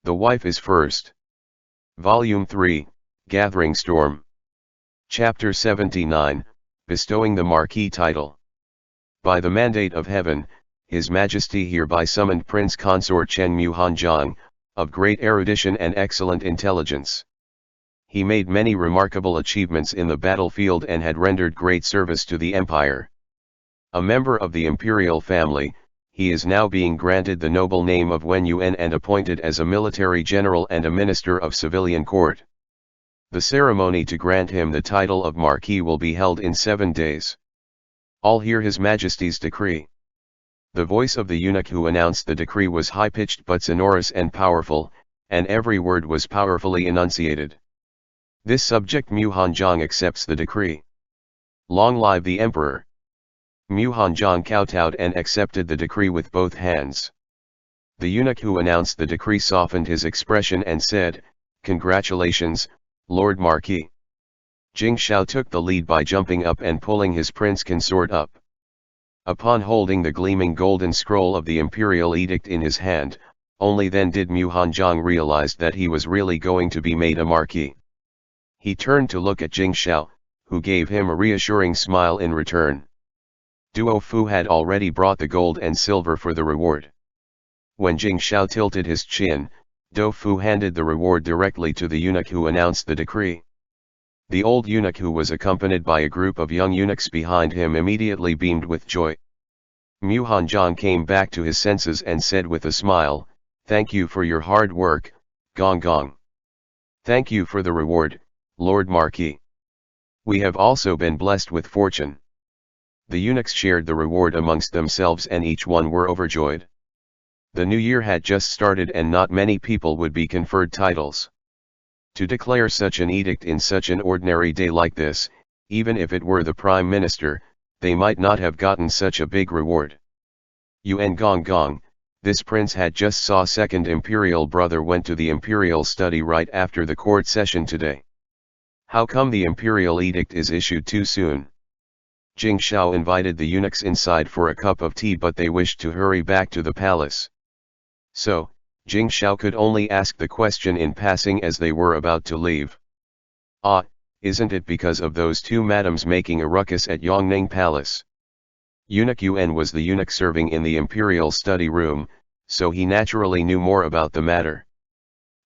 The Wife is First. Volume 3, Gathering Storm. Chapter 79, Bestowing the Marquis title. By the mandate of heaven, His Majesty hereby summoned Prince Consort Chen Muhanzhang, of great erudition and excellent intelligence. He made many remarkable achievements in the battlefield and had rendered great service to the empire. A member of the imperial family, he is now being granted the noble name of Wen Yuan and appointed as a military general and a minister of civilian court. The ceremony to grant him the title of Marquis will be held in 7 days. All hear His Majesty's decree. The voice of the eunuch who announced the decree was high-pitched but sonorous and powerful, and every word was powerfully enunciated. This subject Muhanzhang accepts the decree. Long live the emperor! Muhanzhang kowtowed and accepted the decree with both hands. The eunuch who announced the decree softened his expression and said, "Congratulations, Lord Marquis." Jing Shao took the lead by jumping up and pulling his prince consort up. Upon holding the gleaming golden scroll of the imperial edict in his hand, only then did Muhanzhang realize that he was really going to be made a marquis. He turned to look at Jing Shao, who gave him a reassuring smile in return. Duo Fu had already brought the gold and silver for the reward. When Jing Shao tilted his chin, Do Fu handed the reward directly to the eunuch who announced the decree. The old eunuch, who was accompanied by a group of young eunuchs behind him, immediately beamed with joy. Muhanzhang came back to his senses and said with a smile, "Thank you for your hard work, Gong Gong. Thank you for the reward, Lord Marquis. We have also been blessed with fortune." The eunuchs shared the reward amongst themselves and each one were overjoyed. The new year had just started and not many people would be conferred titles. To declare such an edict in such an ordinary day like this, even if it were the Prime Minister, they might not have gotten such a big reward. Yuan Gong Gong, this prince had just saw second imperial brother went to the imperial study right after the court session today. How come the imperial edict is issued too soon? Jing Shao invited the eunuchs inside for a cup of tea, but they wished to hurry back to the palace. So, Jing Shao could only ask the question in passing as they were about to leave. "Ah, isn't it because of those two madams making a ruckus at Yongning Palace?" Eunuch Yuan was the eunuch serving in the imperial study room, so he naturally knew more about the matter.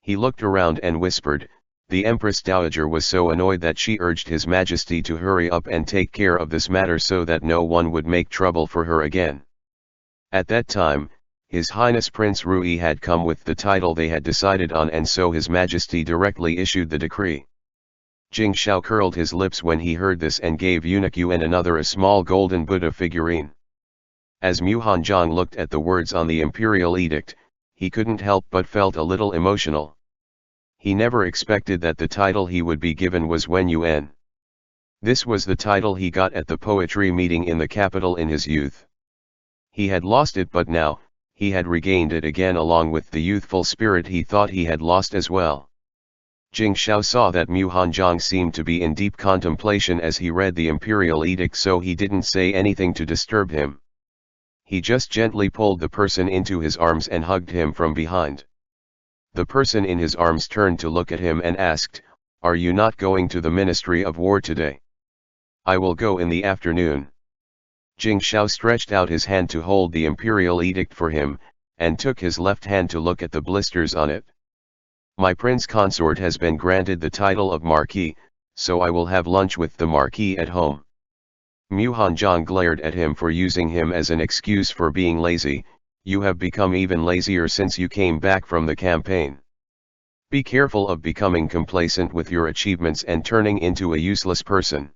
He looked around and whispered, "The Empress Dowager was so annoyed that she urged His Majesty to hurry up and take care of this matter so that no one would make trouble for her again." At that time, His Highness Prince Rui had come with the title they had decided on, and so His Majesty directly issued the decree. Jing Shao curled his lips when he heard this and gave eunuch Yuan another a small golden Buddha figurine. As Muhanzhang looked at the words on the imperial edict, he couldn't help but felt a little emotional. He never expected that the title he would be given was Wen Yuan. This was the title he got at the poetry meeting in the capital in his youth. He had lost it, but now, he had regained it again along with the youthful spirit he thought he had lost as well. Jing Shao saw that Muhanzhang seemed to be in deep contemplation as he read the imperial edict, so he didn't say anything to disturb him. He just gently pulled the person into his arms and hugged him from behind. The person in his arms turned to look at him and asked, "Are you not going to the Ministry of War today?" "I will go in the afternoon." Jing Shao stretched out his hand to hold the imperial edict for him, and took his left hand to look at the blisters on it. "My prince consort has been granted the title of Marquis, so I will have lunch with the Marquis at home." Muhanzhang glared at him for using him as an excuse for being lazy. "You have become even lazier since you came back from the campaign. Be careful of becoming complacent with your achievements and turning into a useless person."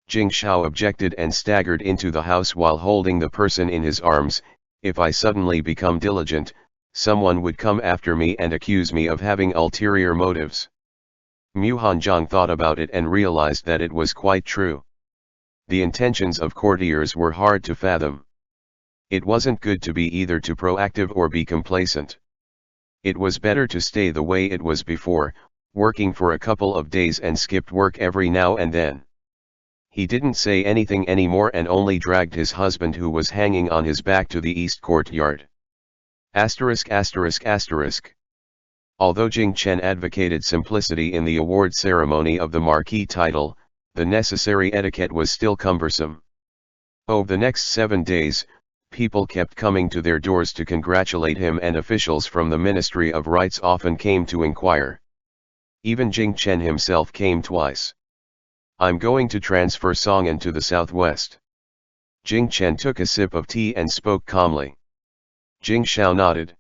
Jing Shao objected and staggered into the house while holding the person in his arms. "If I suddenly become diligent, someone would come after me and accuse me of having ulterior motives." Muhanzhang thought about it and realized that it was quite true. The intentions of courtiers were hard to fathom. It wasn't good to be either too proactive or be complacent. It was better to stay the way it was before, working for a couple of days and skipped work every now and then. He didn't say anything anymore and only dragged his husband, who was hanging on his back, to the east courtyard. ******. Although Jing Chen advocated simplicity in the award ceremony of the marquis title, the necessary etiquette was still cumbersome. Over the next 7 days, people kept coming to their doors to congratulate him, and officials from the Ministry of Rites often came to inquire. Even Jing Chen himself came twice. "I'm going to transfer Song'an to the southwest." Jing Chen took a sip of tea and spoke calmly. Jing Shao nodded.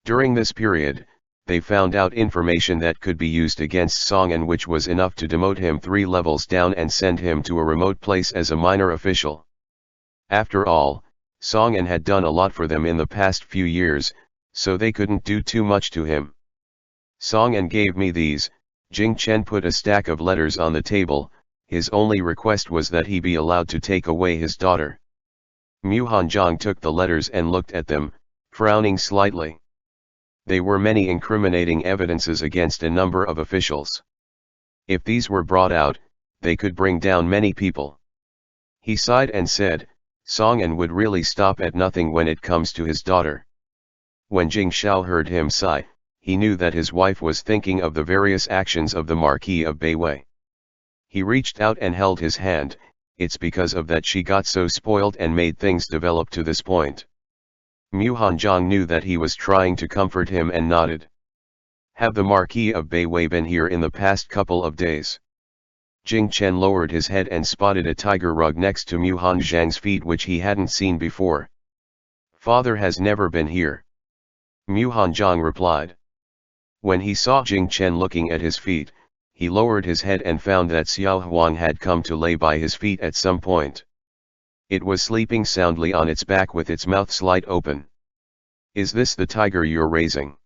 During this period, they found out information that could be used against Song'an, which was enough to demote him 3 levels down and send him to a remote place as a minor official. After all, Song'an had done a lot for them in the past few years, so they couldn't do too much to him. "Song'an gave me these." Jing Chen put a stack of letters on the table. His only request was that he be allowed to take away his daughter. Mu Hanjiang took the letters and looked at them, frowning slightly. They were many incriminating evidences against a number of officials. If these were brought out, they could bring down many people. He sighed and said, "Song'an would really stop at nothing when it comes to his daughter." When Jing Shao heard him sigh, he knew that his wife was thinking of the various actions of the Marquis of Beiwei. He reached out and held his hand. "It's because of that she got so spoiled and made things develop to this point." Mu Hanjiang knew that he was trying to comfort him and nodded. "Have the Marquis of Beiwei been here in the past couple of days?" Jing Chen lowered his head and spotted a tiger rug next to Mu Hanjiang's feet which he hadn't seen before. "Father has never been here," Mu Hanjiang replied. When he saw Jing Chen looking at his feet, he lowered his head and found that Xiao Huang had come to lay by his feet at some point. It was sleeping soundly on its back with its mouth slit open. "Is this the tiger you're raising?"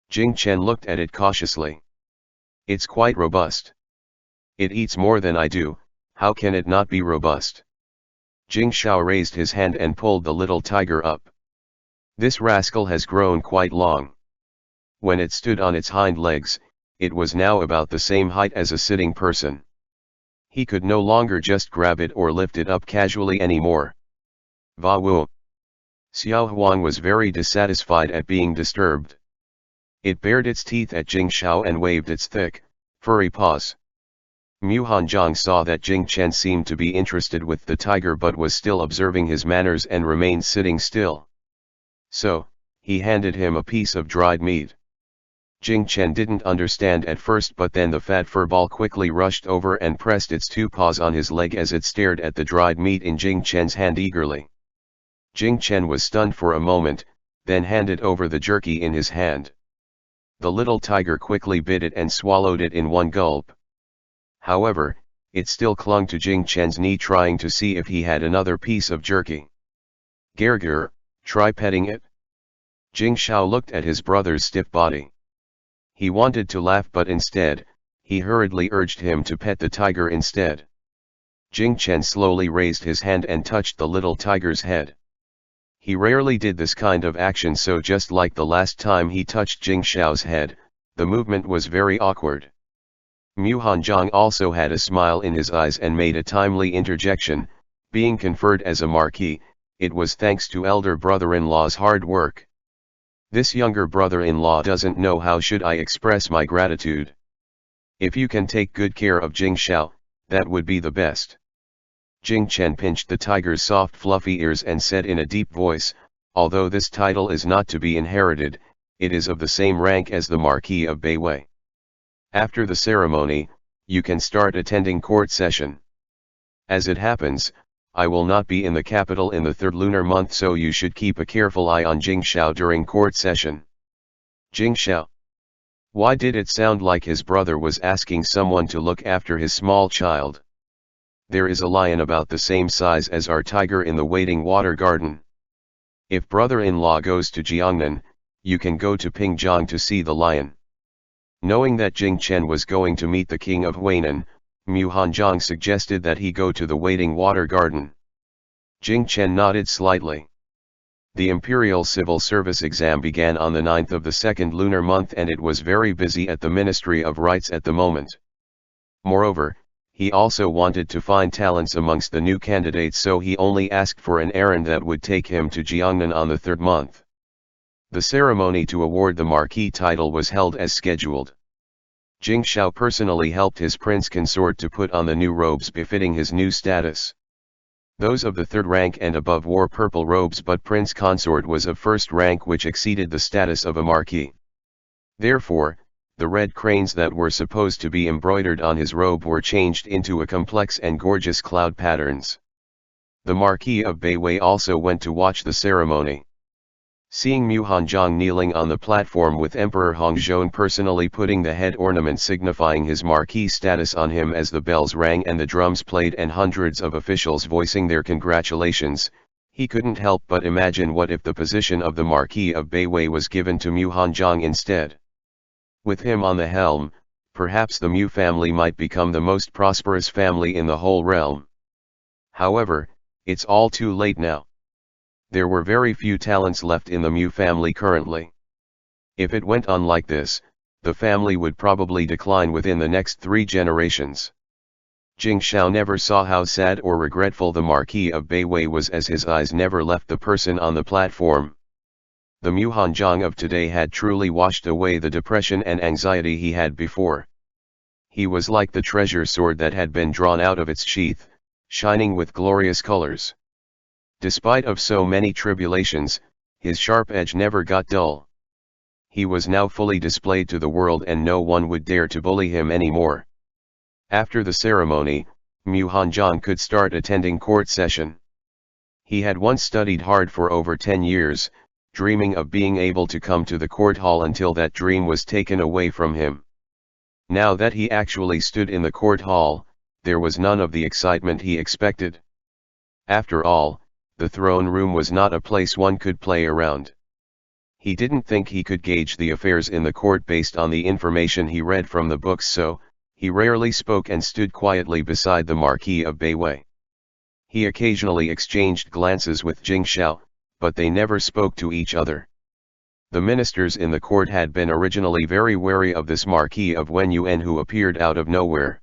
Jing Chen looked at it cautiously. "It's quite robust. It eats more than I do, how can it not be robust?" Jing Shao raised his hand and pulled the little tiger up. "This rascal has grown quite long." When it stood on its hind legs, it was now about the same height as a sitting person. He could no longer just grab it or lift it up casually anymore. "Va wu." Xiao Huang was very dissatisfied at being disturbed. It bared its teeth at Jing Shao and waved its thick, furry paws. Mu Hanjiang saw that Jing Chen seemed to be interested with the tiger but was still observing his manners and remained sitting still. So, he handed him a piece of dried meat. Jing Chen didn't understand at first, but then the fat fur ball quickly rushed over and pressed its 2 paws on his leg as it stared at the dried meat in Jing Chen's hand eagerly. Jing Chen was stunned for a moment, then handed over the jerky in his hand. The little tiger quickly bit it and swallowed it in one gulp. However, it still clung to Jing Chen's knee, trying to see if he had another piece of jerky. "Gerger, try petting it." Jing Shao looked at his brother's stiff body. He wanted to laugh, but instead, he hurriedly urged him to pet the tiger instead. Jing Chen slowly raised his hand and touched the little tiger's head. He rarely did this kind of action, so just like the last time he touched Jing Shao's head, the movement was very awkward. Mu Hanjiang also had a smile in his eyes and made a timely interjection. "Being conferred as a marquis, it was thanks to elder brother-in-law's hard work. This younger brother-in-law doesn't know how should I express my gratitude. If you can take good care of Jing Shao, that would be the best." Jing Chen pinched the tiger's soft fluffy ears and said in a deep voice, "Although this title is not to be inherited, it is of the same rank as the Marquis of Beiwei. After the ceremony, you can start attending court session. As it happens, I will not be in the capital in the 3rd lunar month, so you should keep a careful eye on Jing Shao during court session." Jing Shao. Why did it sound like his brother was asking someone to look after his small child? There is a lion about the same size as our tiger in the waiting water garden. If brother-in-law goes to Jiangnan, you can go to Pingjiang to see the lion. Knowing that Jing Chen was going to meet the king of Huainan, Mu Hanjiang suggested that he go to the waiting water garden. Jing Chen nodded slightly. The Imperial Civil Service exam began on the 9th of the 2nd lunar month, and it was very busy at the Ministry of Rites at the moment. Moreover, he also wanted to find talents amongst the new candidates, so he only asked for an errand that would take him to Jiangnan on the 3rd month. The ceremony to award the marquis title was held as scheduled. Jing Shao personally helped his prince consort to put on the new robes befitting his new status. Those of the third rank and above wore purple robes, but prince consort was of first rank, which exceeded the status of a marquis. Therefore, the red cranes that were supposed to be embroidered on his robe were changed into a complex and gorgeous cloud patterns. The Marquis of Beiwei also went to watch the ceremony. Seeing Mu Hanzhong kneeling on the platform with Emperor Hongzhou personally putting the head ornament signifying his marquis status on him as the bells rang and the drums played and hundreds of officials voicing their congratulations, he couldn't help but imagine what if the position of the Marquis of Beiwei was given to Mu Hanzhong instead. With him on the helm, perhaps the Mu family might become the most prosperous family in the whole realm. However, it's all too late now. There were very few talents left in the Mu family currently. If it went on like this, the family would probably decline within the next 3 generations. Jing Shao never saw how sad or regretful the Marquis of Beiwei was, as his eyes never left the person on the platform. The Mu Hanzhong of today had truly washed away the depression and anxiety he had before. He was like the treasure sword that had been drawn out of its sheath, shining with glorious colors. Despite of so many tribulations, his sharp edge never got dull. He was now fully displayed to the world and no one would dare to bully him anymore. After the ceremony, Mu Hanzhong could start attending court session. He had once studied hard for over 10 years, dreaming of being able to come to the court hall until that dream was taken away from him. Now that he actually stood in the court hall, there was none of the excitement he expected. After all, the throne room was not a place one could play around. He didn't think he could gauge the affairs in the court based on the information he read from the books, so he rarely spoke and stood quietly beside the Marquis of Beiwei. He occasionally exchanged glances with Jing Shao, but they never spoke to each other. The ministers in the court had been originally very wary of this Marquis of Wenyuan who appeared out of nowhere.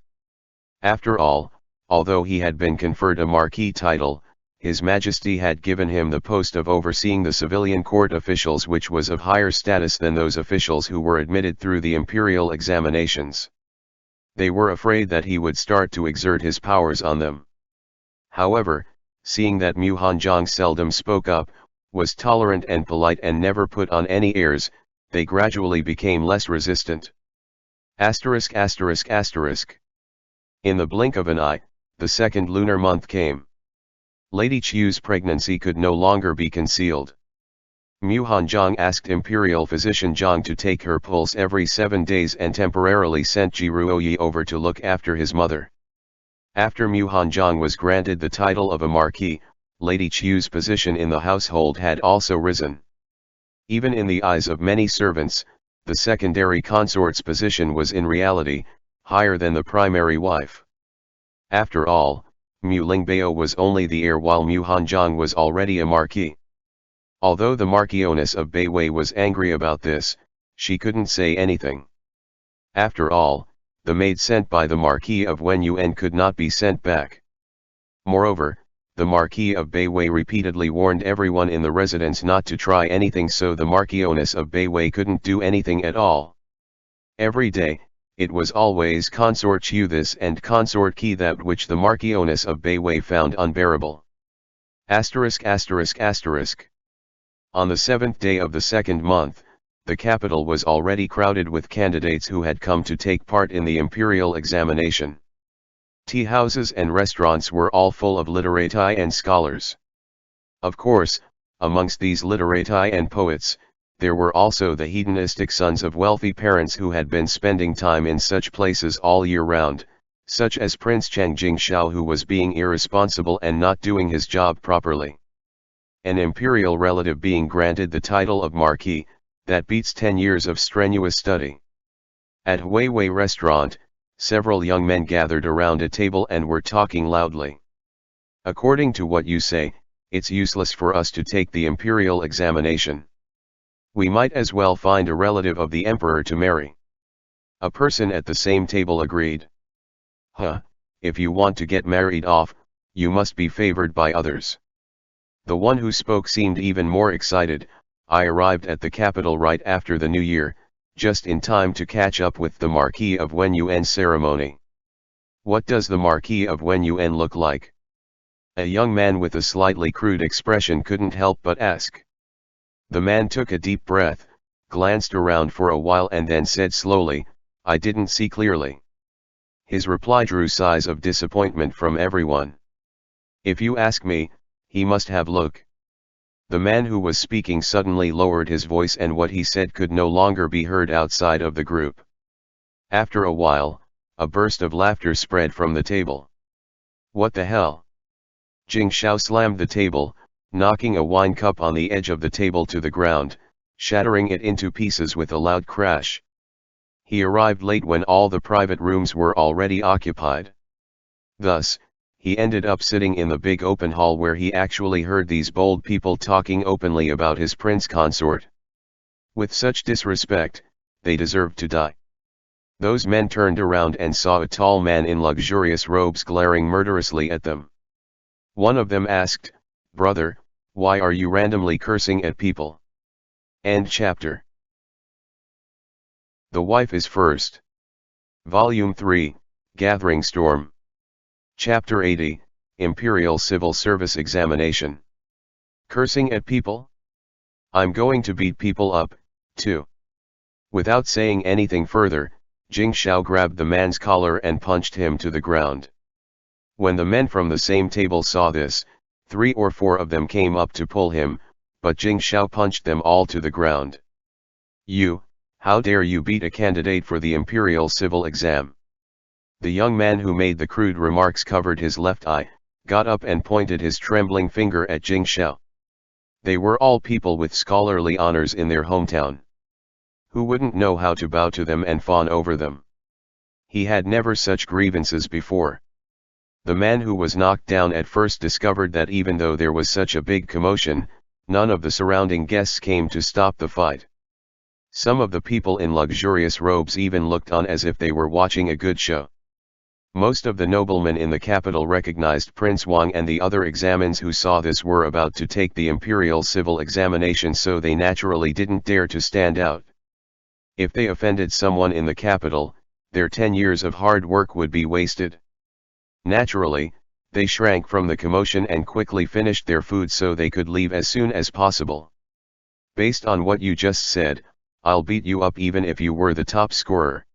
After all, although he had been conferred a marquis title, His Majesty had given him the post of overseeing the civilian court officials, which was of higher status than those officials who were admitted through the imperial examinations. They were afraid that he would start to exert his powers on them. However, seeing that Mu Hanzhong seldom spoke up, was tolerant and polite and never put on any airs, they gradually became less resistant. *******. In the blink of an eye, the second lunar month came. Lady Qiu's pregnancy could no longer be concealed. Mu Hanzhong asked Imperial Physician Zhang to take her pulse every 7 days and temporarily sent Ji Ruoyi over to look after his mother. After Mu Hanzhong was granted the title of a marquis, Lady Qiu's position in the household had also risen. Even in the eyes of many servants, the secondary consort's position was in reality higher than the primary wife. After all, Mu Lingbao was only the heir while Mu Hanzhong was already a marquis. Although the Marquioness of Beiwei was angry about this, she couldn't say anything. After all, the maid sent by the Marquis of Wenyuan could not be sent back. Moreover, the Marquis of Beiwei repeatedly warned everyone in the residence not to try anything, so the Marquioness of Beiwei couldn't do anything at all. Every day, it was always Consort Qiu this and Consort Qi that, which the Marquioness of Beiwei found unbearable. *****. On the 7th day of the second month, the capital was already crowded with candidates who had come to take part in the imperial examination. Tea houses and restaurants were all full of literati and scholars. Of course, amongst these literati and poets, there were also the hedonistic sons of wealthy parents who had been spending time in such places all year round, such as Prince Chang Jing Shao, who was being irresponsible and not doing his job properly. An imperial relative being granted the title of marquis, that beats 10 years of strenuous study. At Huiwei restaurant, several young men gathered around a table and were talking loudly. According to what you say, it's useless for us to take the imperial examination. We might as well find a relative of the emperor to marry. A person at the same table agreed. If you want to get married off, you must be favored by others. The one who spoke seemed even more excited. I arrived at the capital right after the New Year, just in time to catch up with the Marquis of Wen Yuan ceremony. What does the Marquis of Wen Yuan look like? A young man with a slightly crude expression couldn't help but ask. The man took a deep breath, glanced around for a while and then said slowly, "I didn't see clearly." His reply drew sighs of disappointment from everyone. "If you ask me, he must have look." The man who was speaking suddenly lowered his voice and what he said could no longer be heard outside of the group. After a while, a burst of laughter spread from the table. "What the hell?" Jing Shao slammed the table, knocking a wine cup on the edge of the table to the ground, shattering it into pieces with a loud crash. He arrived late when all the private rooms were already occupied. Thus, he ended up sitting in the big open hall where he actually heard these bold people talking openly about his prince consort. With such disrespect, they deserved to die. Those men turned around and saw a tall man in luxurious robes glaring murderously at them. One of them asked, "Brother, why are you randomly cursing at people?" End chapter. The Wife is First. Volume 3, Gathering Storm. Chapter 80, Imperial Civil Service Examination. Cursing at people? I'm going to beat people up, too. Without saying anything further, Jing Shao grabbed the man's collar and punched him to the ground. When the men from the same table saw this, 3 or 4 of them came up to pull him, but Jing Shao punched them all to the ground. "You, how dare you beat a candidate for the Imperial Civil Exam?" The young man who made the crude remarks covered his left eye, got up and pointed his trembling finger at Jing Shao. They were all people with scholarly honors in their hometown. Who wouldn't know how to bow to them and fawn over them? He had never such grievances before. The man who was knocked down at first discovered that even though there was such a big commotion, none of the surrounding guests came to stop the fight. Some of the people in luxurious robes even looked on as if they were watching a good show. Most of the noblemen in the capital recognized Prince Wang, and the other examines who saw this were about to take the imperial civil examination, so they naturally didn't dare to stand out. If they offended someone in the capital, their 10 years of hard work would be wasted. Naturally, they shrank from the commotion and quickly finished their food so they could leave as soon as possible. "Based on what you just said, I'll beat you up even if you were the top scorer."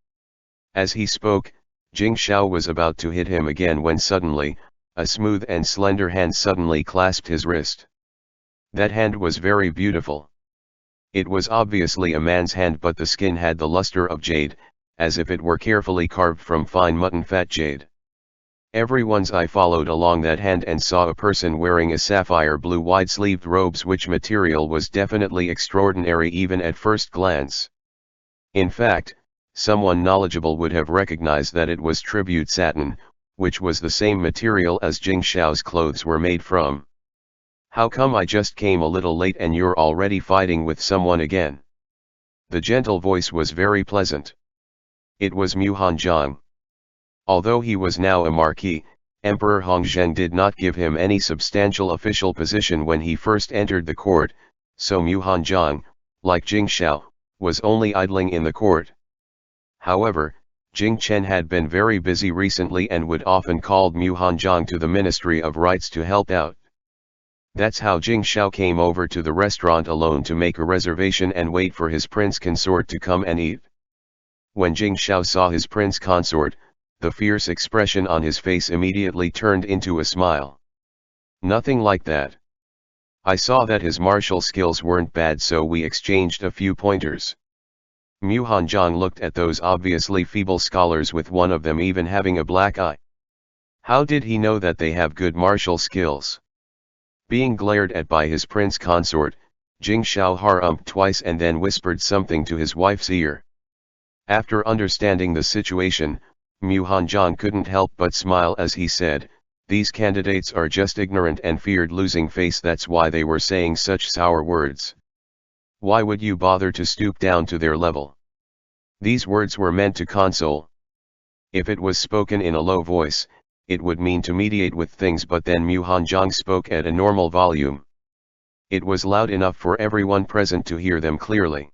As he spoke, Jing Shao was about to hit him again when suddenly, a smooth and slender hand suddenly clasped his wrist. That hand was very beautiful. It was obviously a man's hand, but the skin had the luster of jade, as if it were carefully carved from fine mutton fat jade. Everyone's eye followed along that hand and saw a person wearing a sapphire blue wide-sleeved robes, which material was definitely extraordinary even at first glance. In fact, someone knowledgeable would have recognized that it was tribute satin, which was the same material as Jing Shao's clothes were made from. "How come I just came a little late and you're already fighting with someone again?" The gentle voice was very pleasant. It was Mu Hanzhong. Although he was now a marquis, Emperor Hongzheng did not give him any substantial official position when he first entered the court, so Mu Hanzhong, like Jing Shao, was only idling in the court. However, Jing Chen had been very busy recently and would often call Mu Hanzhong to the Ministry of Rites to help out. That's how Jing Shao came over to the restaurant alone to make a reservation and wait for his prince consort to come and eat. When Jing Shao saw his prince consort, the fierce expression on his face immediately turned into a smile. "Nothing like that. I saw that his martial skills weren't bad, so we exchanged a few pointers." Mu Hanzhong looked at those obviously feeble scholars, with one of them even having a black eye. How did he know that they have good martial skills? Being glared at by his prince consort, Jing Shao harumphed twice and then whispered something to his wife's ear. After understanding the situation, Mu Hanzhong couldn't help but smile as he said, "These candidates are just ignorant and feared losing face, that's why they were saying such sour words. Why would you bother to stoop down to their level?" These words were meant to console. If it was spoken in a low voice, it would mean to mediate with things, but then Mu Hanzhong spoke at a normal volume. It was loud enough for everyone present to hear them clearly.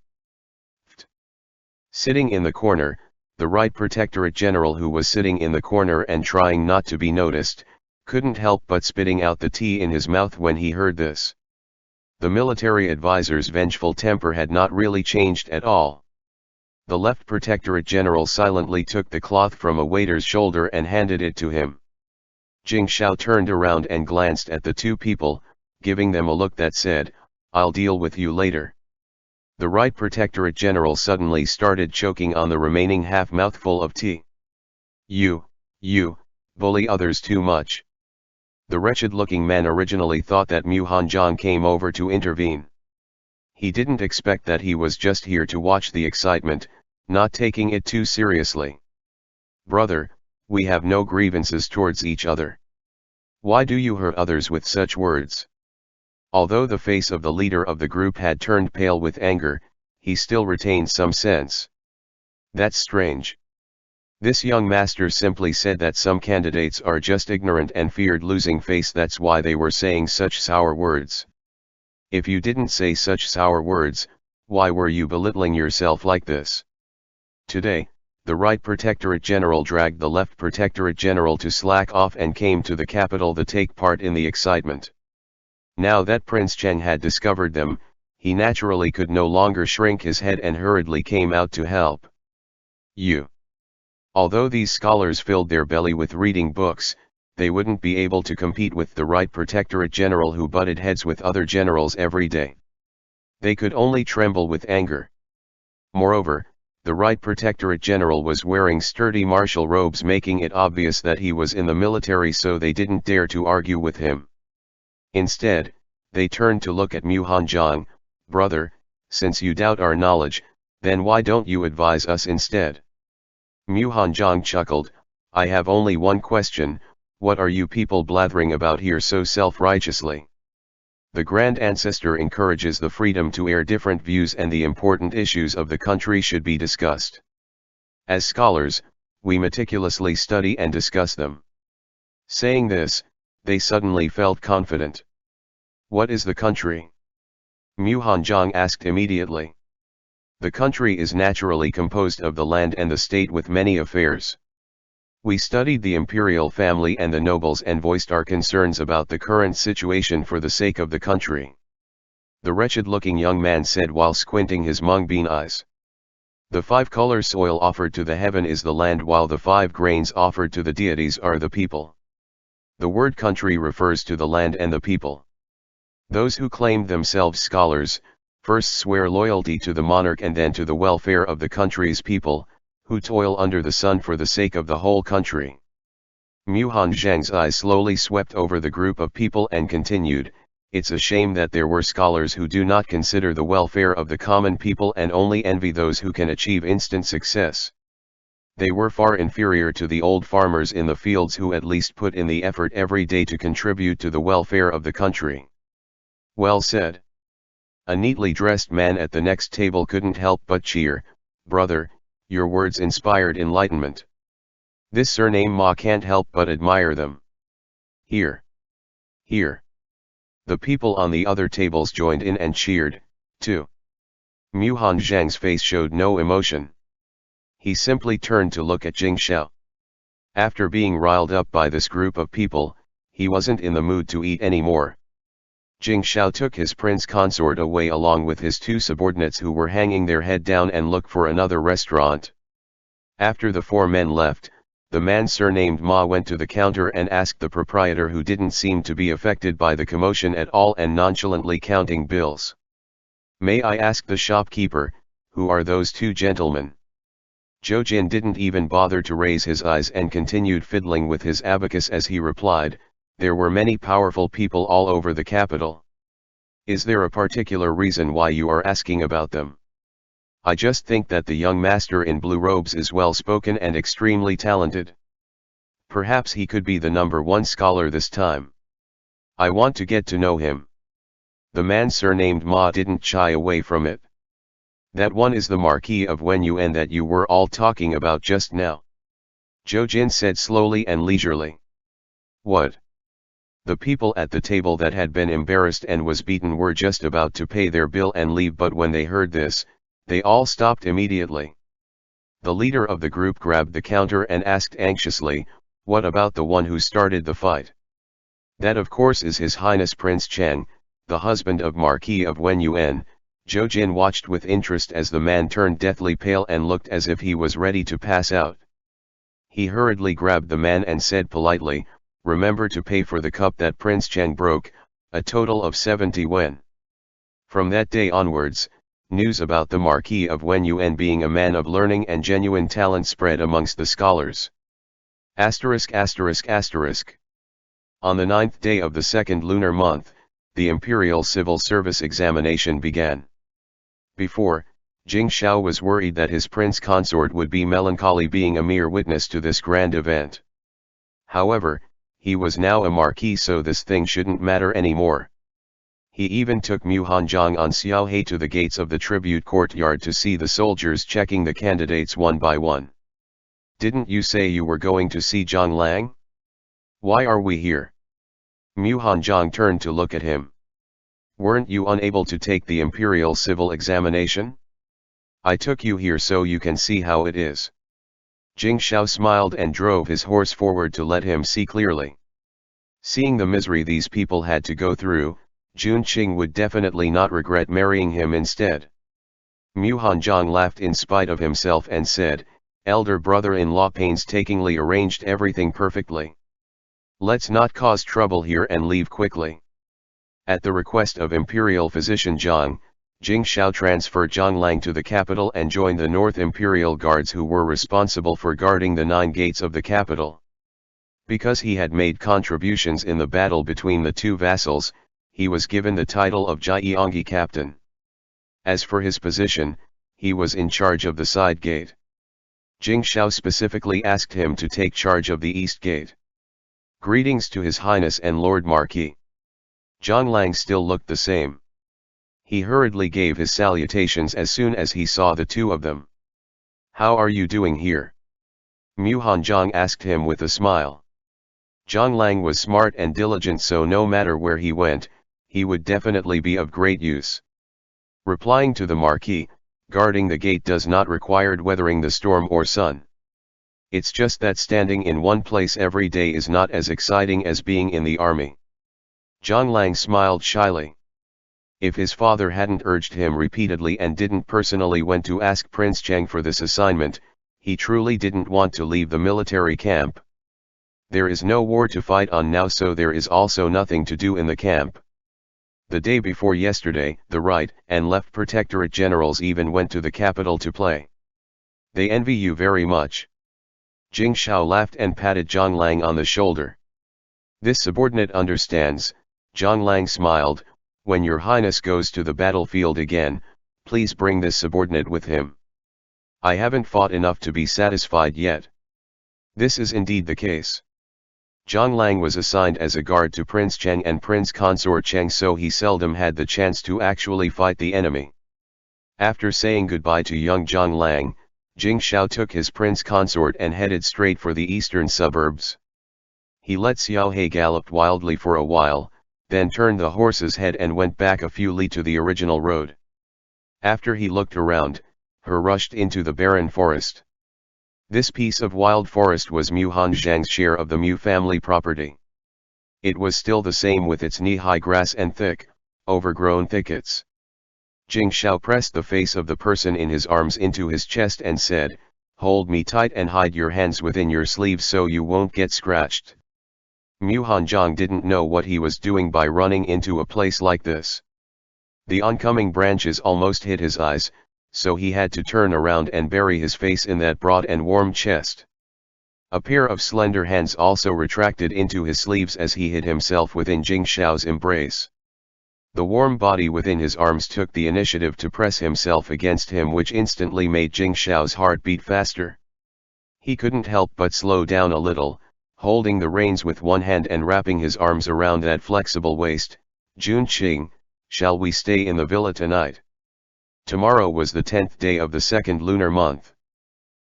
Sitting in the corner, the Right Protectorate General, who was sitting in the corner and trying not to be noticed, couldn't help but spitting out the tea in his mouth when he heard this. The military advisor's vengeful temper had not really changed at all. The Left Protectorate General silently took the cloth from a waiter's shoulder and handed it to him. Jing Shao turned around and glanced at the two people, giving them a look that said, "I'll deal with you later." The Right Protectorate General suddenly started choking on the remaining half-mouthful of tea. You bully others too much." The wretched-looking man originally thought that Mu Hanzhong came over to intervene. He didn't expect that he was just here to watch the excitement, not taking it too seriously. "Brother, we have no grievances towards each other. Why do you hurt others with such words?" Although the face of the leader of the group had turned pale with anger, he still retained some sense. "That's strange. This young master simply said that some candidates are just ignorant and feared losing face, that's why they were saying such sour words. If you didn't say such sour words, why were you belittling yourself like this?" Today, the Right Protectorate General dragged the Left Protectorate General to slack off and came to the capital to take part in the excitement. Now that Prince Cheng had discovered them, he naturally could no longer shrink his head and hurriedly came out to help. Although these scholars filled their belly with reading books, they wouldn't be able to compete with the Right Protectorate General, who butted heads with other generals every day. They could only tremble with anger. Moreover, the Right Protectorate General was wearing sturdy martial robes, making it obvious that he was in the military, so they didn't dare to argue with him. Instead, they turned to look at Mu Hanzhong. "Brother, since you doubt our knowledge, then why don't you advise us instead?" Mu Hanzhong chuckled, "I have only one question: what are you people blathering about here so self-righteously? The Grand Ancestor encourages the freedom to air different views, and the important issues of the country should be discussed. As scholars, we meticulously study and discuss them." Saying this, they suddenly felt confident. "What is the country?" Mu Hanzhong asked immediately. "The country is naturally composed of the land and the state, with many affairs. We studied the imperial family and the nobles and voiced our concerns about the current situation for the sake of the country," the wretched-looking young man said while squinting his mung bean eyes. "The 5-color soil offered to the heaven is the land, while the 5 grains offered to the deities are the people. The word country refers to the land and the people. Those who claim themselves scholars, first swear loyalty to the monarch and then to the welfare of the country's people, who toil under the sun for the sake of the whole country." Mu Hanzhong's eyes slowly swept over the group of people and continued, "It's a shame that there were scholars who do not consider the welfare of the common people and only envy those who can achieve instant success. They were far inferior to the old farmers in the fields, who at least put in the effort every day to contribute to the welfare of the country." "Well said." A neatly dressed man at the next table couldn't help but cheer. "Brother, your words inspired enlightenment. This surname Ma can't help but admire them." "Here. Here." The people on the other tables joined in and cheered, too. Mu Hanzhong's face showed no emotion. He simply turned to look at Jing Shao. After being riled up by this group of people, he wasn't in the mood to eat anymore. Jing Shao took his prince consort away along with his 2 subordinates, who were hanging their head down, and looked for another restaurant. After the 4 men left, the man surnamed Ma went to the counter and asked the proprietor, who didn't seem to be affected by the commotion at all and nonchalantly counting bills, "May I ask the shopkeeper, who are those 2 gentlemen?" Zhou Jin didn't even bother to raise his eyes and continued fiddling with his abacus as he replied, "There were many powerful people all over the capital. Is there a particular reason why you are asking about them? I just think that the young master in blue robes is well spoken and extremely talented. Perhaps he could be the #1 scholar this time. I want to get to know him." The man surnamed Ma didn't shy away from it. "That one is the Marquis of Wen Yuan that you were all talking about just now," Zhou Jin said slowly and leisurely. "What? The people at the table that had been embarrassed and was beaten were just about to pay their bill and leave, but when they heard this, they all stopped immediately. The leader of the group grabbed the counter and asked anxiously, "What about the one who started the fight?" "That of course is His Highness Prince Chang, the husband of Marquis of Wen Yuan." Zhou Jin watched with interest as the man turned deathly pale and looked as if he was ready to pass out. He hurriedly grabbed the man and said politely, "Remember to pay for the cup that Prince Chang broke, a total of 70 wen." From that day onwards, news about the Marquis of Wen Yuan being a man of learning and genuine talent spread amongst the scholars. *******. On the 9th day of the second lunar month, the Imperial Civil Service examination began. Before, Jing Xiao was worried that his prince consort would be melancholy being a mere witness to this grand event. However, he was now a marquis, so this thing shouldn't matter anymore. He even took Mu Hanjiang on Xiao He to the gates of the tribute courtyard to see the soldiers checking the candidates one by one. "Didn't you say you were going to see Zhang Lang? Why are we here?" Mu Hanjiang turned to look at him. "Weren't you unable to take the imperial civil examination? I took you here so you can see how it is." Jing Xiao smiled and drove his horse forward to let him see clearly. Seeing the misery these people had to go through, Jun Qing would definitely not regret marrying him instead. Mu Hanjiang laughed in spite of himself and said, "Elder brother-in-law painstakingly arranged everything perfectly. Let's not cause trouble here and leave quickly." At the request of Imperial Physician Zhang, Jing Xiao transferred Zhang Lang to the capital and joined the North Imperial Guards who were responsible for guarding the 9 gates of the capital. Because he had made contributions in the battle between the two vassals, he was given the title of Jiangyi Captain. As for his position, he was in charge of the side gate. Jing Xiao specifically asked him to take charge of the east gate. "Greetings to His Highness and Lord Marquis." Zhang Lang still looked the same. He hurriedly gave his salutations as soon as he saw the two of them. "How are you doing here?" Mu Hanjiang asked him with a smile. Zhang Lang was smart and diligent, so no matter where he went, he would definitely be of great use. Replying to the Marquis, "Guarding the gate does not require weathering the storm or sun. It's just that standing in one place every day is not as exciting as being in the army." Zhang Lang smiled shyly. If his father hadn't urged him repeatedly and didn't personally went to ask Prince Chang for this assignment, he truly didn't want to leave the military camp. There is no war to fight on now, so there is also nothing to do in the camp. The day before yesterday, the right and left protectorate generals even went to the capital to play. They envy you very much. Jing Xiao laughed and patted Zhang Lang on the shoulder. This subordinate understands. Zhang Lang smiled. When your highness goes to the battlefield again, please bring this subordinate with him. I haven't fought enough to be satisfied yet. This is indeed the case. Zhang Lang was assigned as a guard to Prince Chang and Prince Consort Chang, so he seldom had the chance to actually fight the enemy. After saying goodbye to young Zhang Lang, Jing Xiao took his prince consort and headed straight for the eastern suburbs. He let Xiao He gallop wildly for a while, then turned the horse's head and went back a few li to the original road. After he looked around, he rushed into the barren forest. This piece of wild forest was Mu Hanjiang's share of the Mu family property. It was still the same with its knee-high grass and thick, overgrown thickets. Jing Xiao pressed the face of the person in his arms into his chest and said, "Hold me tight and hide your hands within your sleeves so you won't get scratched." Mu Hanjiang didn't know what he was doing by running into a place like this. The oncoming branches almost hit his eyes, so he had to turn around and bury his face in that broad and warm chest. A pair of slender hands also retracted into his sleeves as he hid himself within Jing Xiao's embrace. The warm body within his arms took the initiative to press himself against him, which instantly made Jing Xiao's heart beat faster. He couldn't help but slow down a little, holding the reins with one hand and wrapping his arms around that flexible waist. "Jun Qing, shall we stay in the villa tonight?" Tomorrow was the 10th day of the second lunar month.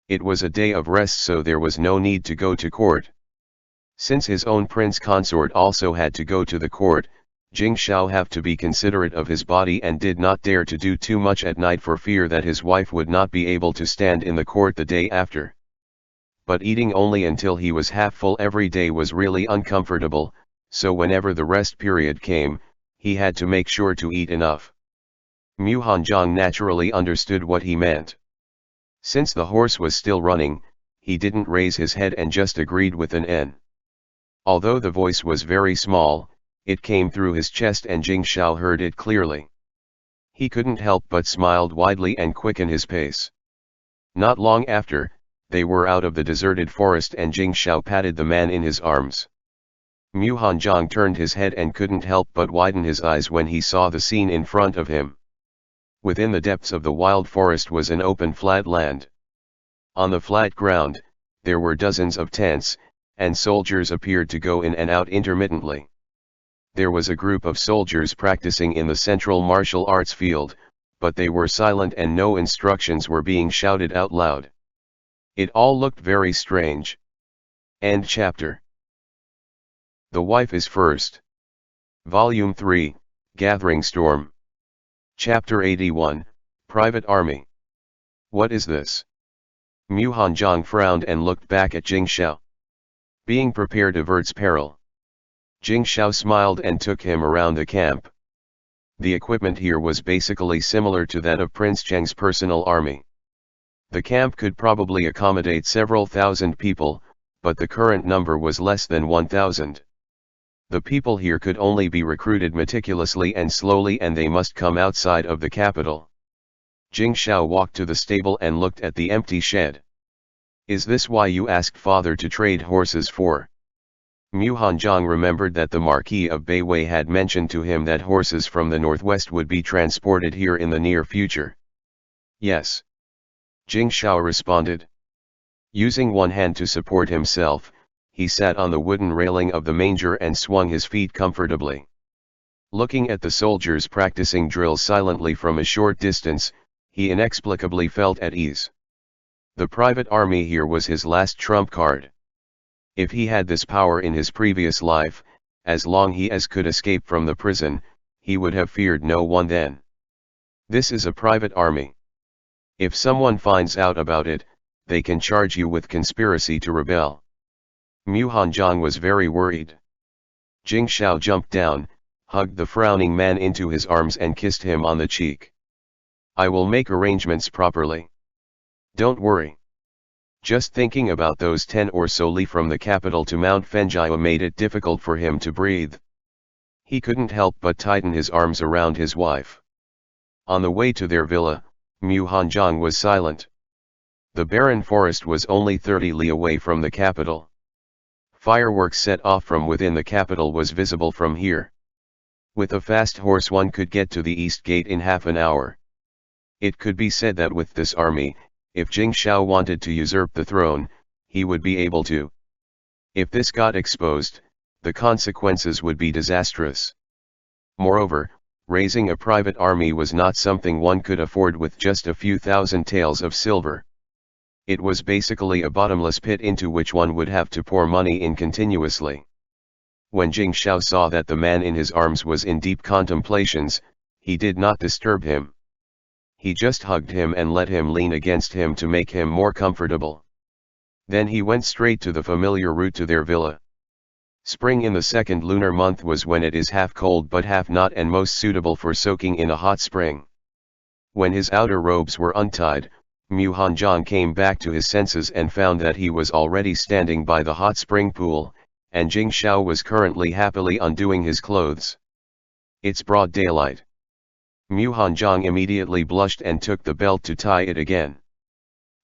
It was a day of rest, so there was no need to go to court. Since his own prince consort also had to go to the court, Jing Shao had to be considerate of his body and did not dare to do too much at night for fear that his wife would not be able to stand in the court the day after. But eating only until he was half full every day was really uncomfortable, so whenever the rest period came, he had to make sure to eat enough. Mu Hanjiang naturally understood what he meant. Since the horse was still running, he didn't raise his head and just agreed with an N. Although the voice was very small, it came through his chest and Jing Shao heard it clearly. He couldn't help but smiled widely and quicken his pace. Not long after, they were out of the deserted forest and Jing Shao patted the man in his arms. Mu Hanjiang turned his head and couldn't help but widen his eyes when he saw the scene in front of him. Within the depths of the wild forest was an open flat land. On the flat ground, there were dozens of tents, and soldiers appeared to go in and out intermittently. There was a group of soldiers practicing in the central martial arts field, but they were silent and no instructions were being shouted out loud. It all looked very strange. End chapter. The Wife is First. Volume 3, Gathering Storm. Chapter 81, Private Army. What is this? Mu Hanjiang frowned and looked back at Jing Shao. Being prepared averts peril. Jing Shao smiled and took him around the camp. The equipment here was basically similar to that of Prince Cheng's personal army. The camp could probably accommodate several thousand people, but the current number was less than 1,000. The people here could only be recruited meticulously and slowly and they must come outside of the capital. Jing Shao walked to the stable and looked at the empty shed. Is this why you asked father to trade horses for? Mu Hanjiang remembered that the Marquis of Beiwei had mentioned to him that horses from the northwest would be transported here in the near future. Yes. Jing Shao responded. Using one hand to support himself, he sat on the wooden railing of the manger and swung his feet comfortably. Looking at the soldiers practicing drills silently from a short distance, he inexplicably felt at ease. The private army here was his last trump card. If he had this power in his previous life, as long as could escape from the prison, he would have feared no one then. This is a private army. If someone finds out about it, they can charge you with conspiracy to rebel. Mu Hanjiang was very worried. Jing Shao jumped down, hugged the frowning man into his arms and kissed him on the cheek. I will make arrangements properly. Don't worry. Just thinking about those 10 or so li from the capital to Mount Fenjiao made it difficult for him to breathe. He couldn't help but tighten his arms around his wife. On the way to their villa, Mu Hanjiang was silent. The barren forest was only 30 li away from the capital. Fireworks set off from within the capital was visible from here. With a fast horse one could get to the east gate in half an hour. It could be said that with this army, if Jing Shao wanted to usurp the throne, he would be able to. If this got exposed, the consequences would be disastrous. Moreover, raising a private army was not something one could afford with just a few thousand taels of silver. It was basically a bottomless pit into which one would have to pour money in continuously. When Jing Shao saw that the man in his arms was in deep contemplations, he did not disturb him. He just hugged him and let him lean against him to make him more comfortable. Then he went straight to the familiar route to their villa. Spring in the second lunar month was when it is half cold but half not and most suitable for soaking in a hot spring. When his outer robes were untied, Mu Hanjiang came back to his senses and found that he was already standing by the hot spring pool, and Jing Shao was currently happily undoing his clothes. It's broad daylight. Mu Hanjiang immediately blushed and took the belt to tie it again.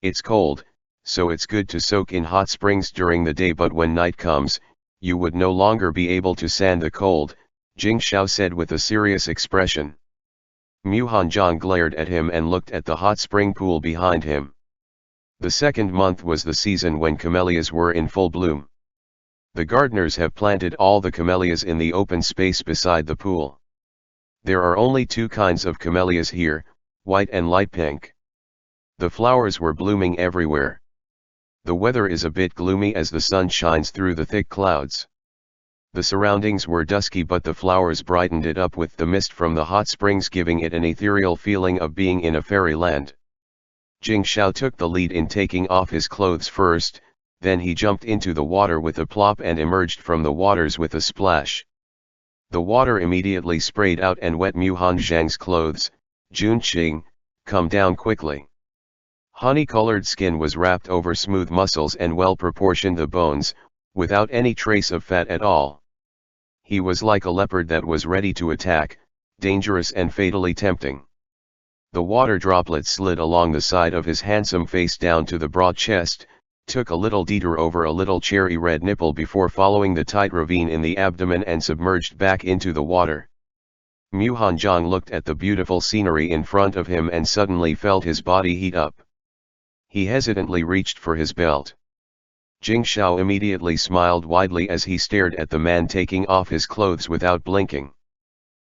It's cold, so it's good to soak in hot springs during the day, but when night comes, you would no longer be able to stand the cold, Jing Shao said with a serious expression. Mu Hanjiang glared at him and looked at the hot spring pool behind him. The second month was the season when camellias were in full bloom. The gardeners have planted all the camellias in the open space beside the pool. There are only two kinds of camellias here, white and light pink. The flowers were blooming everywhere. The weather is a bit gloomy as the sun shines through the thick clouds. The surroundings were dusky, but the flowers brightened it up with the mist from the hot springs, giving it an ethereal feeling of being in a fairyland. Jing Shao took the lead in taking off his clothes first, then he jumped into the water with a plop and emerged from the waters with a splash. The water immediately sprayed out and wet Mu Hanzhang's clothes. Junqing, come down quickly. Honey-colored skin was wrapped over smooth muscles and well-proportioned the bones, without any trace of fat at all. He was like a leopard that was ready to attack, dangerous and fatally tempting. The water droplets slid along the side of his handsome face down to the broad chest, took a little detour over a little cherry red nipple before following the tight ravine in the abdomen and submerged back into the water. Mu Hanzhang looked at the beautiful scenery in front of him and suddenly felt his body heat up. He hesitantly reached for his belt. Jing Shao immediately smiled widely as he stared at the man taking off his clothes without blinking.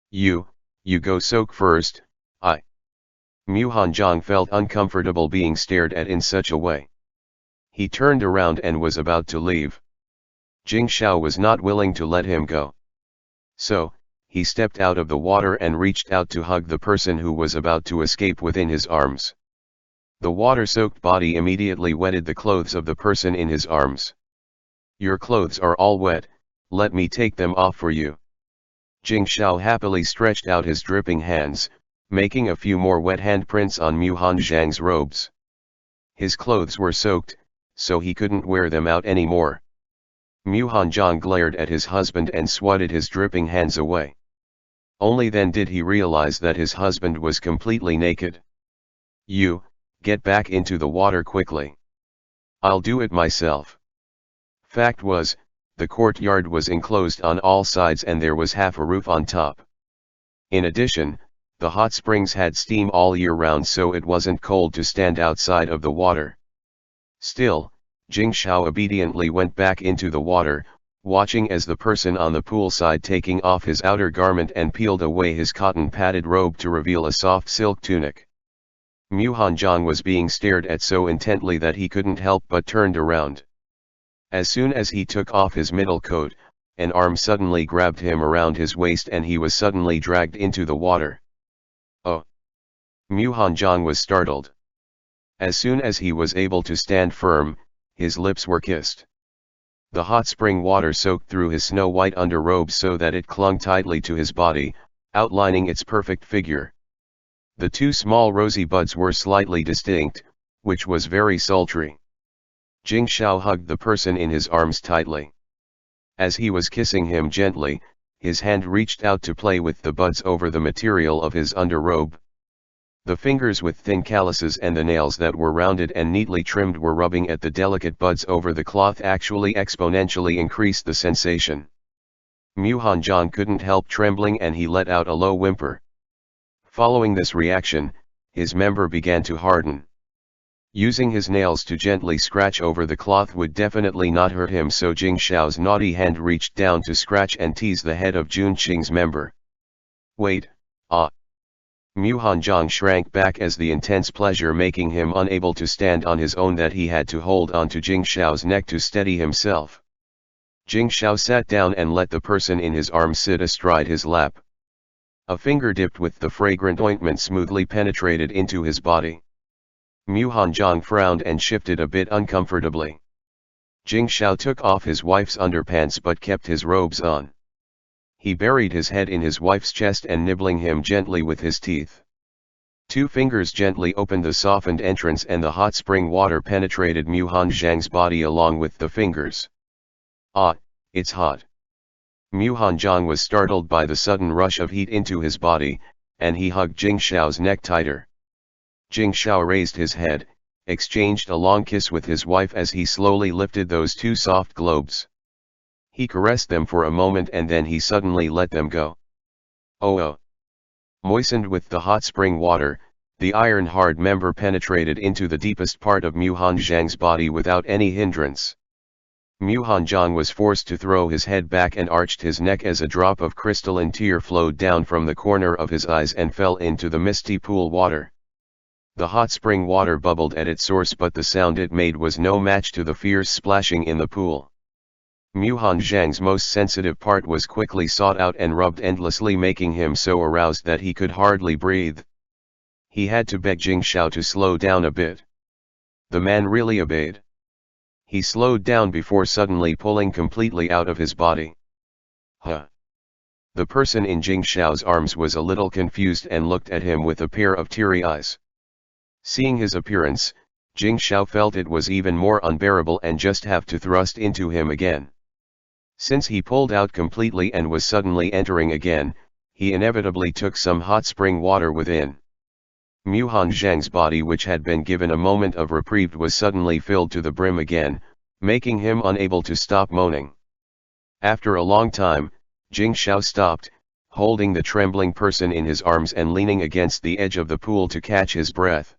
You go soak first, I. Mu Hanzhang felt uncomfortable being stared at in such a way. He turned around and was about to leave. Jing Shao was not willing to let him go. So, he stepped out of the water and reached out to hug the person who was about to escape within his arms. The water-soaked body immediately wetted the clothes of the person in his arms. Your clothes are all wet, let me take them off for you. Jing Shao happily stretched out his dripping hands, making a few more wet handprints on Mu Hanzhang's robes. His clothes were soaked, so he couldn't wear them out anymore. Mu Hanzhang glared at his husband and swatted his dripping hands away. Only then did he realize that his husband was completely naked. You, get back into the water quickly. I'll do it myself. Fact was, the courtyard was enclosed on all sides and there was half a roof on top. In addition, the hot springs had steam all year round, so it wasn't cold to stand outside of the water. Still, Jing Shao obediently went back into the water, watching as the person on the poolside taking off his outer garment and peeled away his cotton-padded robe to reveal a soft silk tunic. Mu Hanzhang was being stared at so intently that he couldn't help but turned around. As soon as he took off his middle coat, an arm suddenly grabbed him around his waist and he was suddenly dragged into the water. Oh! Mu Hanzhang was startled. As soon as he was able to stand firm, his lips were kissed. The hot spring water soaked through his snow-white underrobe so that it clung tightly to his body, outlining its perfect figure. The two small rosy buds were slightly distinct, which was very sultry. Jing Shao hugged the person in his arms tightly. As he was kissing him gently, his hand reached out to play with the buds over the material of his underrobe. The fingers with thin calluses and the nails that were rounded and neatly trimmed were rubbing at the delicate buds over the cloth, actually exponentially increased the sensation. Mu Hanzhang couldn't help trembling and he let out a low whimper. Following this reaction, his member began to harden. Using his nails to gently scratch over the cloth would definitely not hurt him, so Jing Shao's naughty hand reached down to scratch and tease the head of Junqing's member. Wait, ah! Mu Hanzhang shrank back as the intense pleasure making him unable to stand on his own that he had to hold on to Jing Shao's neck to steady himself. Jing Shao sat down and let the person in his arms sit astride his lap. A finger dipped with the fragrant ointment smoothly penetrated into his body. Mu Hanzhang frowned and shifted a bit uncomfortably. Jing Shao took off his wife's underpants but kept his robes on. He buried his head in his wife's chest and nibbling him gently with his teeth. Two fingers gently opened the softened entrance and the hot spring water penetrated Mu Hanzhang's body along with the fingers. Ah, it's hot. Mu Hanzhang was startled by the sudden rush of heat into his body, and he hugged Jing Shao's neck tighter. Jing Shao raised his head, exchanged a long kiss with his wife as he slowly lifted those two soft globes. He caressed them for a moment and then he suddenly let them go. Oh! Moistened with the hot spring water, the iron-hard member penetrated into the deepest part of Mu Hanzhang's body without any hindrance. Mu Hanzhang was forced to throw his head back and arched his neck as a drop of crystalline tear flowed down from the corner of his eyes and fell into the misty pool water. The hot spring water bubbled at its source, but the sound it made was no match to the fierce splashing in the pool. Mu Hanzhang's most sensitive part was quickly sought out and rubbed endlessly, making him so aroused that he could hardly breathe. He had to beg Jing Shao to slow down a bit. The man really obeyed. He slowed down before suddenly pulling completely out of his body. Huh! The person in Jing Shao's arms was a little confused and looked at him with a pair of teary eyes. Seeing his appearance, Jing Shao felt it was even more unbearable and just have to thrust into him again. Since he pulled out completely and was suddenly entering again, he inevitably took some hot spring water within. Mu Hanzhang's body, which had been given a moment of reprieve, was suddenly filled to the brim again, making him unable to stop moaning. After a long time, Jing Shao stopped, holding the trembling person in his arms and leaning against the edge of the pool to catch his breath.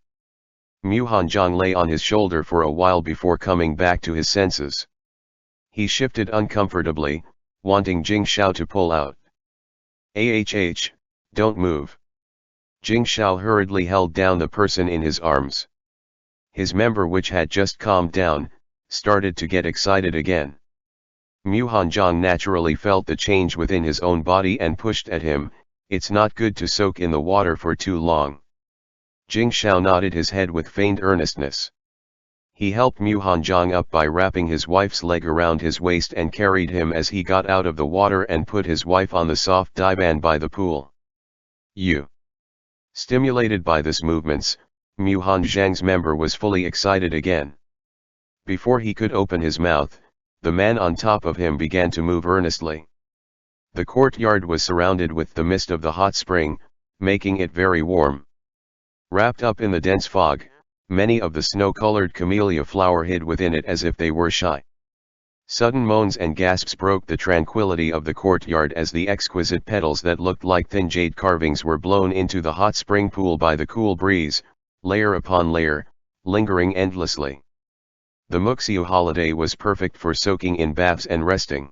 Mu Hanzhang lay on his shoulder for a while before coming back to his senses. He shifted uncomfortably, wanting Jing Shao to pull out. Don't move. Jing Shao hurriedly held down the person in his arms. His member, which had just calmed down, started to get excited again. Mu Hanzhang naturally felt the change within his own body and pushed at him. It's not good to soak in the water for too long. Jing Shao nodded his head with feigned earnestness. He helped Mu Hanzhang up by wrapping his wife's leg around his waist and carried him as he got out of the water and put his wife on the soft divan by the pool. Stimulated by this movements, Mu Hanzhang's member was fully excited again. Before he could open his mouth, the man on top of him began to move earnestly. The courtyard was surrounded with the mist of the hot spring, making it very warm. Wrapped up in the dense fog, many of the snow-colored camellia flower hid within it as if they were shy. Sudden moans and gasps broke the tranquility of the courtyard as the exquisite petals that looked like thin jade carvings were blown into the hot spring pool by the cool breeze, layer upon layer, lingering endlessly. The Muxiu holiday was perfect for soaking in baths and resting.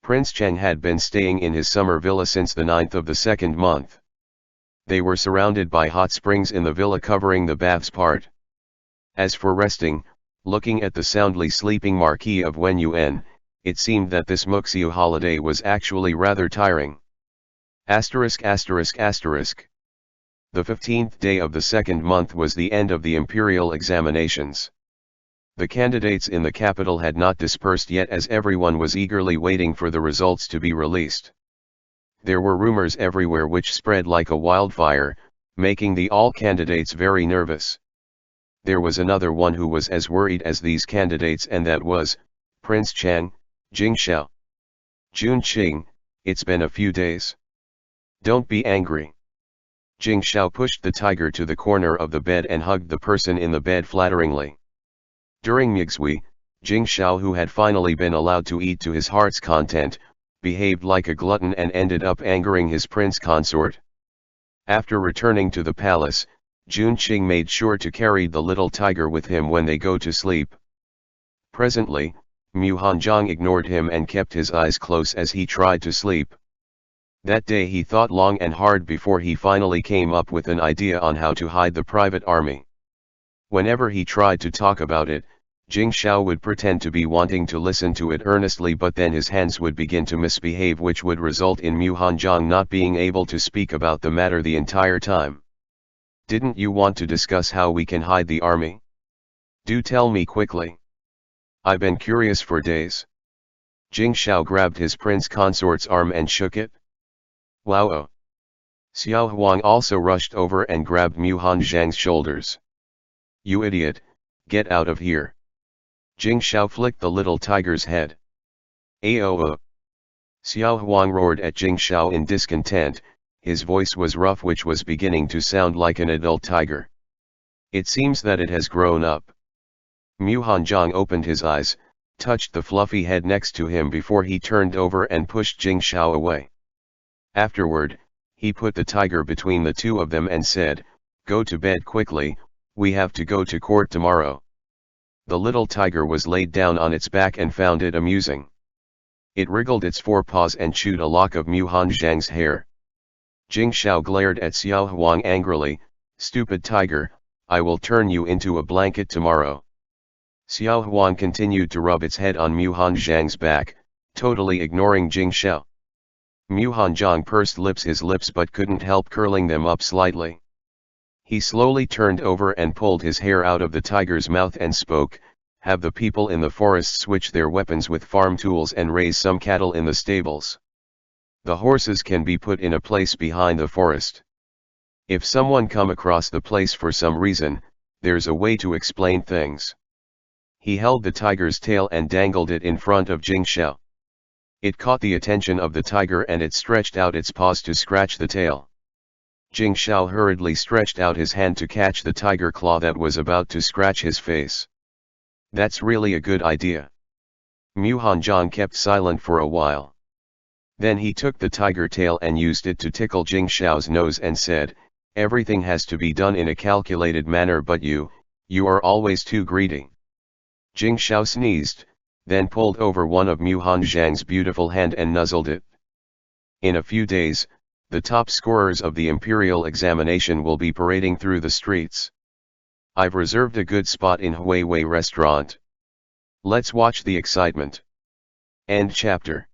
Prince Cheng had been staying in his summer villa since the 9th of the 2nd month. They were surrounded by hot springs in the villa covering the baths part. As for resting, looking at the soundly sleeping Marquis of Wen Yuan, it seemed that this Muxiu holiday was actually rather tiring. ******. The 15th day of the 2nd month was the end of the imperial examinations. The candidates in the capital had not dispersed yet, as everyone was eagerly waiting for the results to be released. There were rumors everywhere which spread like a wildfire, making the all candidates very nervous. There was another one who was as worried as these candidates, and that was Prince Chang, Jing Shao. Jun Qing, it's been a few days. Don't be angry. Jing Shao pushed the tiger to the corner of the bed and hugged the person in the bed flatteringly. During Mixui, Jing Shao, who had finally been allowed to eat to his heart's content, behaved like a glutton and ended up angering his prince consort. After returning to the palace, Jun Qing made sure to carry the little tiger with him when they go to sleep. Presently, Mu Hanzhang ignored him and kept his eyes closed as he tried to sleep. That day he thought long and hard before he finally came up with an idea on how to hide the private army. Whenever he tried to talk about it, Jing Shao would pretend to be wanting to listen to it earnestly, but then his hands would begin to misbehave, which would result in Mu Hanzhang not being able to speak about the matter the entire time. Didn't you want to discuss how we can hide the army? Do tell me quickly. I've been curious for days. Jing Shao grabbed his prince consort's arm and shook it. Wow! Xiao Huang also rushed over and grabbed Mu Hanzhang's shoulders. You idiot, get out of here. Jing Shao flicked the little tiger's head. Aoa! Xiao Huang roared at Jing Shao in discontent. His voice was rough, which was beginning to sound like an adult tiger. It seems that it has grown up. Mu Hanzhang opened his eyes, touched the fluffy head next to him before he turned over and pushed Jing Shao away. Afterward, he put the tiger between the two of them and said, "Go to bed quickly, we have to go to court tomorrow." The little tiger was laid down on its back and found it amusing. It wriggled its forepaws and chewed a lock of Mu Hanzhang's hair. Jing Shao glared at Xiao Huang angrily. "Stupid tiger, I will turn you into a blanket tomorrow. Xiao Huan continued to rub its head on Mu Hanzhang's back, totally ignoring Jing Shao. Mu Hanzhang pursed his lips but couldn't help curling them up slightly. He slowly turned over and pulled his hair out of the tiger's mouth and spoke, "Have the people in the forest switch their weapons with farm tools and raise some cattle in the stables. The horses can be put in a place behind the forest. If someone come across the place for some reason, there's a way to explain things." He held the tiger's tail and dangled it in front of Jing Shao. It caught the attention of the tiger and it stretched out its paws to scratch the tail. Jing Shao hurriedly stretched out his hand to catch the tiger claw that was about to scratch his face. "That's really a good idea." Mu Hanzhang kept silent for a while. Then he took the tiger tail and used it to tickle Jing Shao's nose and said, "Everything has to be done in a calculated manner, but you are always too greedy." Jing Shao sneezed, then pulled over one of Mu Hanzhang's beautiful hand and nuzzled it. "In a few days, the top scorers of the imperial examination will be parading through the streets. I've reserved a good spot in Huiwei restaurant. Let's watch the excitement." End chapter.